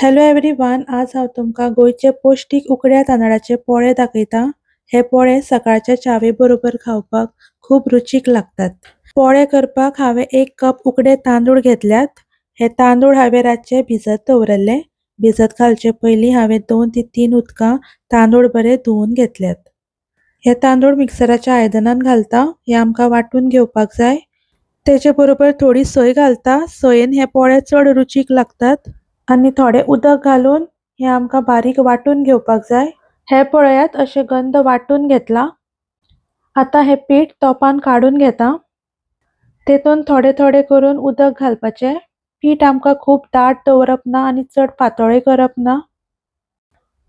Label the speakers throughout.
Speaker 1: Hello everyone, आज हांव तुमकां गोंयचे पौष्टिक उकड्या तांदळाचे पोळे दाखयता। हे पोळे सकाळच्या च्यावे बरोबर खावपाक खूप रुचीक लागतात। पोळे करपाक हांवें 1 कप उकडे तांदूळ घेतल्यात। हे तांदूळ हांवें रातचे भिजत दवरले। भिजत घालचे पयलीं हांवें 2 ते 3 उदकां तांदूळ बरे धुवन घेतल्यात। हे तांदूळ मिक्सराच्या आयदनान घालता। हे आमकां वाटून घेवपाक जाय। तेचे बरोबर थोडी सोय घालता। सोयेन हे पोळे चड रुचीक लागतात। आणि थोडे उदक घालून हे आमकां बारीक वाटून घेवपाक जाय। हे पळयात अशे गंध वाटून घेतला। आता हे पीठ तोपान काडून घेता। तेतून थोडे थोडे करून उदक घालपाचे। पीठ आमकां खूप दाट दवरप ना आणि चड पातळय करप ना।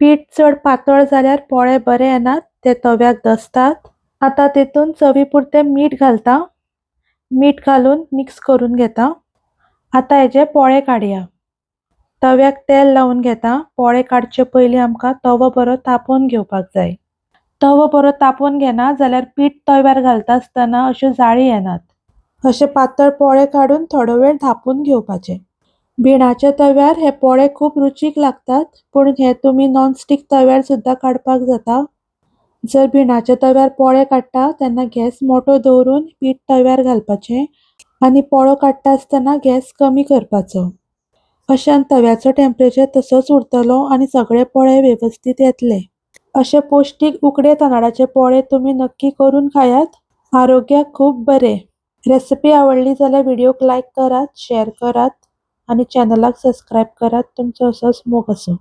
Speaker 1: पीठ चड पातळ जाल्यार पोळे बरे येनात, ते तव्याक दसतात। आता तेतून चवीपुरते मीठ घालता। मीठ घालून मिक्स करून घेता। आता हेजे पोळे काडया। तव्याक तेल लावून घेता। पोळे काडचे पयलीं आमकां तवो बरो तापोवन घेवपाक जाय। तवो बरो तापोवन घेना जाल्यार पीठ तव्यार घालता आसतना अश्यो जाळी येनात। अशे पातळ पोळे काडून थोडो वेळ धापून घेवपाचे। भिणाच्या तव्यार हे पोळे खूप रुचीक लागतात, पूण हे तुमी नॉनस्टिक तव्यार सुद्दां काडपाक जाता। जर भिणाच्या तव्यार पोळे काडटा तेन्ना गॅस मोठो दवरून पीठ तव्यार घालपाचे आणि पोळो काडटा आसतना गॅस कमी करपाचो। अशान तव्याचो टेम्परेचर तसोच उरतलो आणि सगळे पोळे व्यवस्थित येतले। अशे पौष्टिक उकडे तांदळाचे पोळे तुमी नक्की करून खायात। आरोग्याक खूप बरे। रेसिपी आवडली जाल्यार व्हिडिओक लाईक करात, शेअर करात आणि चॅनलाक सबस्क्राईब करात। तुमचो असोच मोग असो।